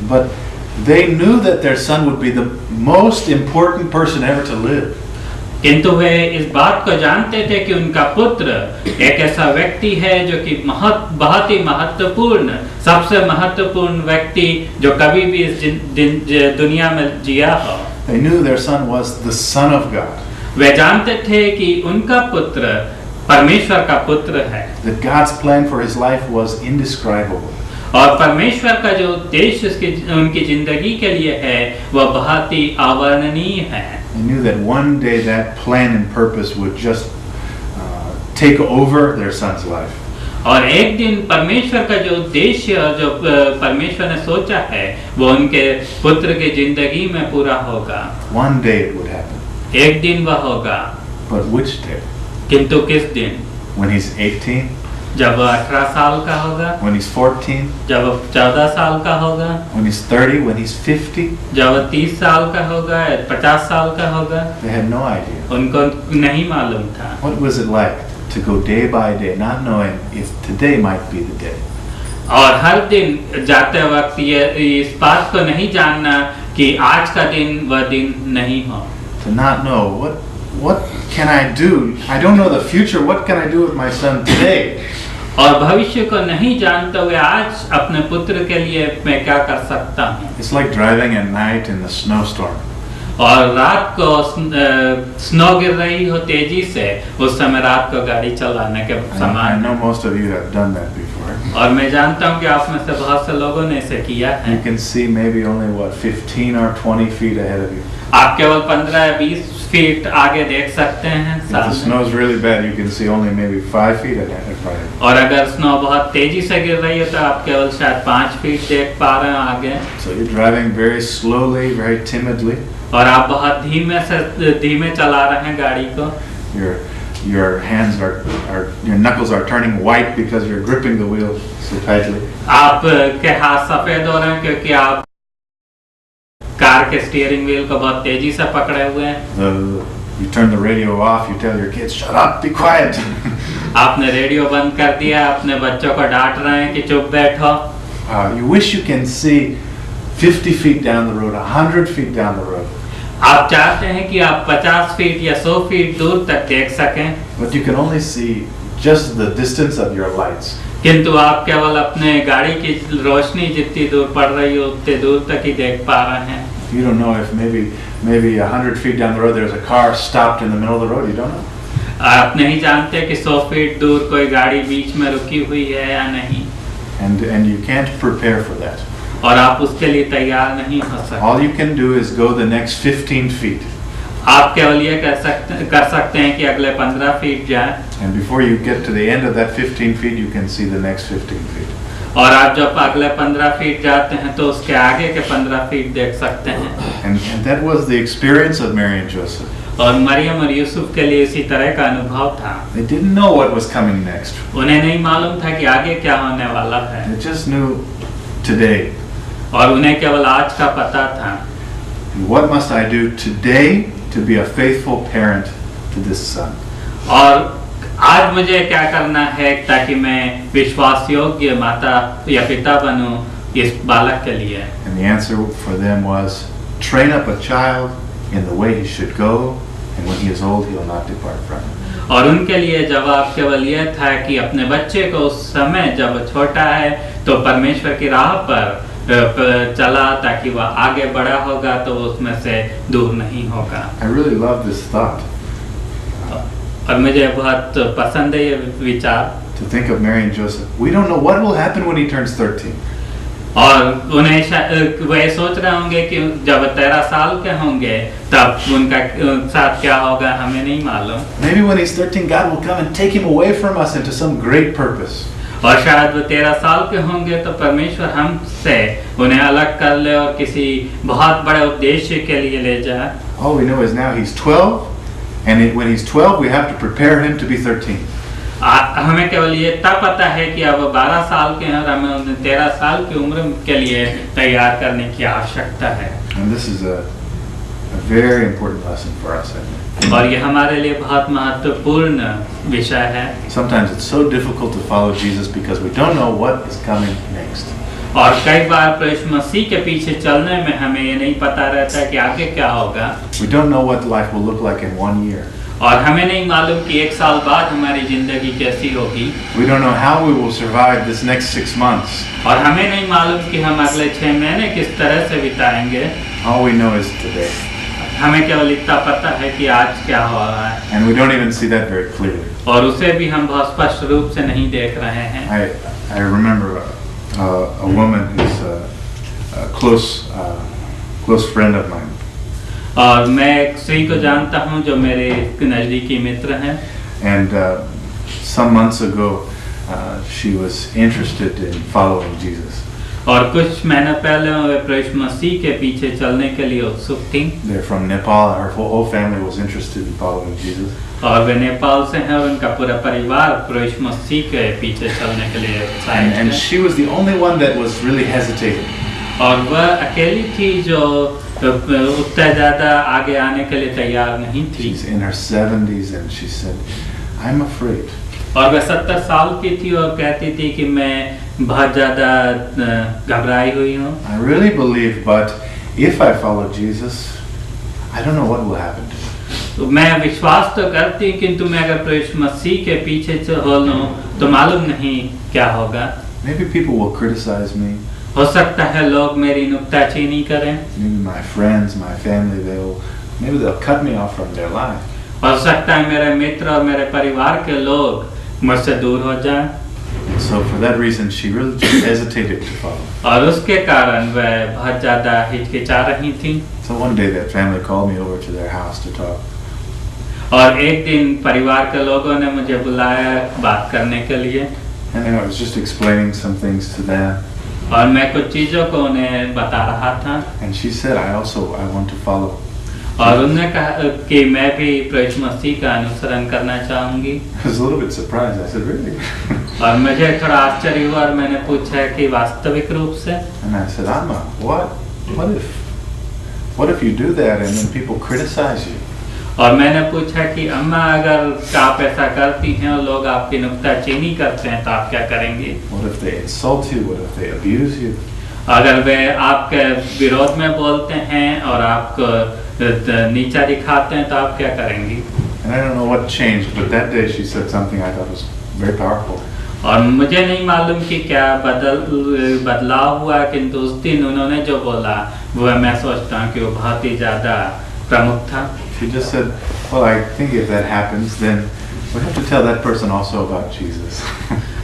But they knew that their son would be the most important person ever to live. किंतु वे इस बात को जानते थे कि उनका पुत्र एक ऐसा व्यक्ति है जो कि बहुत ही महत्वपूर्ण, सबसे महत्वपूर्ण व्यक्ति जो कभी भी इस दुनिया में जिया हो। They knew their son was the Son of God. वे जानते थे कि उनका पुत्र परमेश्वर का पुत्र है। That God's plan for his life was indescribable. और परमेश्वर का जो उद्देश्य उनकी जिंदगी के लिए है वह बहुत ही अवर्णनीय है। They knew that one day that plan and purpose would just take over their son's life. और एक दिन परमेश्वर का जो उद्देश्य जो परमेश्वर ने सोचा है वो उनके पुत्र की जिंदगी में पूरा होगा। One day it would happen. एक दिन वह होगा। But which day? किंतु किस दिन? When he's 18? जब वह 18 साल का होगा। When he's 14? जब वह 14 साल का होगा। When he's 30? When he's 50? जब वह 30 साल का होगा, 50 साल का होगा। They had no idea. उनको नहीं मालूम था। What was it like to go day by day, not knowing if today might be the day? और हर दिन जाते वक्त ये इस बात को नहीं जानना कि आज का दिन वह दिन नहीं हो। To not know what can I do? I don't know the future. What can I do with my son today? और भविष्य को नहीं जानते हुए आज अपने पुत्र के लिए मैं क्या कर सकता हूँ। It's like driving at night in the snowstorm. और रात को स्नो गिर रही हो तेजी से, उस समय रात को गाड़ी चलाने के समान। I know most of you have done that before. और मैं जानता हूँ कि आप में से बहुत से लोगों ने इसे किया है। You can see maybe only 15 or 20 feet ahead of you. आप केवल 15 या 20 फीट आगे देख सकते हैं। If the snow is really bad, you can see only maybe 5 feet ahead of you. और अगर स्नो बहुत तेजी से गिर रही है तो आप केवल शायद 5 फीट देख पा रहे हैं आगे। So you're driving very slowly, very timidly. और आप बहुत धीमे चला रहे हैं गाड़ी को। Your hands your knuckles are turning white because you're gripping the wheel so tightly. आप के हाथ सफेद हो रहे हैं क्योंकि आप कार के स्टीयरिंग व्हील को बहुत तेजी से पकड़े हुए हैं। You turn the radio off. You tell your kids, "Shut up, be quiet." आपने रेडियो बंद कर दिया, अपने बच्चों को डांट रहे हैं कि चुप बैठो। You wish you can see 50 feet down the road, 100 feet down the road. आप चाहते हैं कि आप 50 फीट या 100 फीट दूर तक देख सकें। But you can only see just the distance of your lights. किंतु आप केवल अपने गाड़ी की रोशनी जितनी दूर पड़ रही हो उतने दूर तक ही देख पा रहे हैं। You don't know if maybe 100 feet down the road there's a car stopped in the middle of the road. You don't know. आप नहीं जानते कि 100 फीट दूर कोई गाड़ी बीच में रुकी हुई है या नहीं। And you can't prepare for that. और आप उसके लिए तैयार नहीं हो सकते। All you can do is go the next 15 feet. आप केवल ये कर सकते हैं कि अगले 15 फीट जाएं। And before you get to the end of that 15 feet, you can see the next 15 feet. और आप जब अगले 15 फीट जाते हैं तो उसके आगे के 15 फीट देख सकते हैं। And that was the experience of Mary and Joseph. और मरियम और यूसुफ के लिए इसी तरह का अनुभव था। They didn't know what was coming next. उन्हें नहीं मालूम था कि आगे क्या होने वाला है। They just knew today. और उन्हें केवल आज का पता था। What must I do today to be a faithful parent to this son? और आज मुझे क्या करना है ताकि मैं विश्वास योग्य माता या पिता बनूं इस बालक के लिए। And the answer for them was, train up a child in the way he should go, and when he is old, he will not depart from it. और उनके लिए जवाब केवल यह था कि अपने बच्चे को उस समय जब वो छोटा है तो परमेश्वर की राह पर चला ताकि वह आगे बड़ा होगा तो उसमें से दूर नहीं होगा। I really love this thought. और मुझे बहुत पसंद है ये विचार। To think of Mary and Joseph. We don't know what will happen when he turns 13. और उन्हें वे सोच रहे होंगे कि जब 13 साल के होंगे तब उनका साथ क्या होगा हमें नहीं मालूम। Maybe when he's 13, God will come and take him away from us into some great purpose. और शायद वो 13 साल के होंगे तो परमेश्वर हमसे उन्हें अलग कर ले और किसी बहुत बड़े उद्देश्य के लिए ले जाए। All we know is now he's 12, and when he's 12, we have to prepare him to be 13. हमें केवल ये तब पता है कि अब 12 साल के हैं और हमें उन्हें 13 साल की उम्र के लिए तैयार करने की आवश्यकता है। And this is a very important lesson for us, I think. और ये हमारे लिए बहुत महत्वपूर्ण विषय है। Sometimes it's so difficult to follow Jesus because we don't know what is coming next. और कई बार प्रभु मसीह के पीछे चलने में हमें ये नहीं पता रहता कि आगे क्या होगा, We don't know what life will look like in 1 year. और हमें नहीं मालूम कि 1 साल बाद हमारी जिंदगी कैसी होगी, We don't know how we will survive this next 6 months. और हमें नहीं मालूम कि हम अगले 6 महीने किस तरह से बिताएंगे। All we know is today. हमें केवल इतना पता है कि आज क्या हो रहा है, And we don't even see that very clearly. और उसे भी हम बहुत स्पष्ट रूप से नहीं देख रहे हैं। I remember a woman who's a close friend of mine. और मैं एक स्त्री को जानता हूँ जो मेरे नजदीकी मित्र हैं, And some months ago, she was interested in following Jesus. और कुछ महीने पहले वे प्रभु मसीह के पीछे चलने के लिए उत्सुक थी। They're from Nepal. Her whole family was interested in following Jesus. और वे नेपाल से हैं और उनका पूरा परिवार प्रभु मसीह के पीछे चलने के लिए उत्साहित And है। she was the only one that was really hesitating. और वह अकेली थी जो उतना ज़्यादा आगे आने के लिए तैयार नहीं थी। She's in her 70s and she said, I'm afraid. और वह 70 साल की थी और कहती थी कि मैं बहुत ज़्यादा घबराई हुई हूँ। I really believe, but if I follow Jesus, I don't know what will happen to me. तो मैं विश्वास तो करती हूँ, किंतु मैं अगर प्रभु मसीह के पीछे हो लूँ तो मालूम नहीं क्या होगा। Maybe people will criticize me. हो सकता है लोग मेरी नुक्ताचीनी करें, Maybe my friends, my family, maybe they'll cut me off from their life. हो सकता है मेरे मित्र और मेरे परिवार के लोग मुझसे दूर हो जाएं, And so for that reason, she really just hesitated to follow. और उसके कारण वह बहुत ज़्यादा हिचकिचा रही थी। So one day that family called me over to their house to talk. और एक दिन परिवार के लोगों ने मुझे बुलाया बात करने के लिए, And I was just explaining some things to them. और मैं कुछ चीज़ों को उन्हें बता रहा था, And she said, I want to follow. और उन्होंने कहा कि मैं भी प्रभु मसीह का अनुसरण करना चाहूँगी। I was a little bit surprised. I said, really? और मुझे थोड़ा आश्चर्य हुआ और मैंने पूछा कि वास्तविक रूप से? And I said, Amma, what if you do that and then people criticize you? और मैंने पूछा कि अम्मा अगर आप ऐसा करती हैं और लोग आपकी नुक्ताचीनी करते हैं तो आप क्या करेंगी? What if they insult you? What if they abuse you? अगर वे आपके विरोध में बोलते हैं और आपको नीचा दिखाते हैं तो आप क्या करेंगी? And I don't know what changed, but that day she said something I thought was very powerful. और मुझे नहीं मालूम कि क्या बदलाव हुआ, किंतु उस दिन उन्होंने जो बोला वो मैं सोचता हूँ कि वो बहुत ही ज़्यादा प्रमुख था। She just said, well, I think if that happens, then we have to tell that person also about Jesus.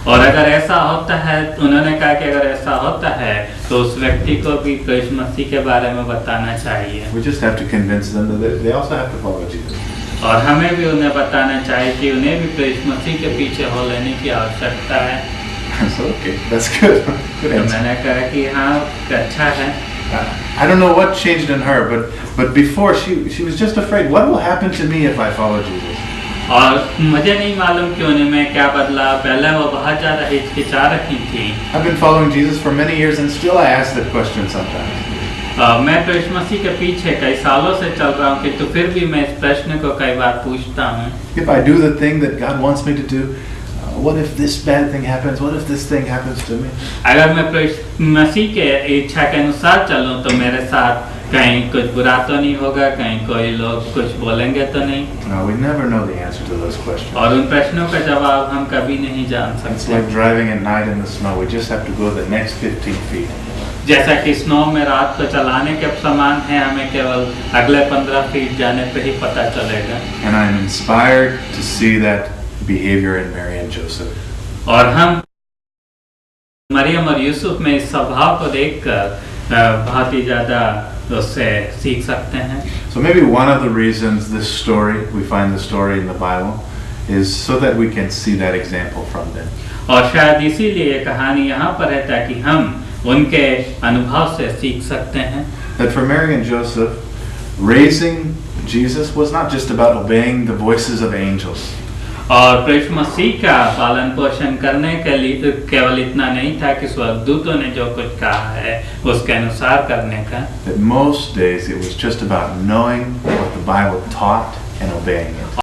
और अगर ऐसा होता है, उन्होंने कहा कि अगर ऐसा होता है तो उस व्यक्ति को भी प्रभु मसीह के बारे में बताना चाहिए। We just have to convince them that they also have to follow Jesus. और हमें भी उन्हें बताना चाहिए कि उन्हें भी प्रभु मसीह के पीछे हो लेने की आवश्यकता है। So, okay, that's good. Good तो answer. मैंने कहा कि हाँ, अच्छा है। I don't know what changed in her, but before she was just afraid. What will happen to me if I follow Jesus? और मुझे नहीं मालूम कि उन्हें में क्या बदला। पहले वो बहुत ज़्यादा हिचकिचा रही थी। I've been following Jesus for many years, and still I ask that question sometimes. मैं प्रभु मसीह के पीछे कई सालों से चल रहा हूँ, किंतु फिर भी मैं इस प्रश्न को कई बार पूछता हूँ। If I do the thing that God wants me to do, what if this bad thing happens? What if this thing happens to me? अगर मैं प्रभु मसीह के इच्छा के अनुसार चलूँ तो मेरे साथ कहीं कुछ बुरा तो नहीं होगा, कहीं कोई लोग कुछ बोलेंगे तो नहीं? No, we never know the answer to those questions. और उन प्रश्नों का जवाब हम कभी नहीं जान It's सकते। like driving at night in the snow. We just have to go the next 15 feet. जैसा कि स्नो में रात को चलाने के समान है, हमें केवल अगले 15 फीट जाने पे ही पता चलेगा। And I'm inspired to see that behavior in Mary and Joseph. और हम मरियम और यूसुफ में इस स्वभाव को देखकर बहुत ही ज़्यादा उससे सीख सकते हैं। So maybe one of the reasons this story, we find the story in the Bible, is so that we can see that example from them. और शायद इसीलिए ये कहानी यहाँ पर है ताकि हम उनके अनुभव से सीख सकते हैं। That for Mary and Joseph, raising Jesus was not just about obeying the voices of angels. और प्रभु मसीह का पालन पोषण करने के लिए केवल इतना नहीं था कि स्वर्गदूतों ने जो कुछ कहा है उसके अनुसार करने का। That most days it was just about knowing what the Bible taught and obeying it.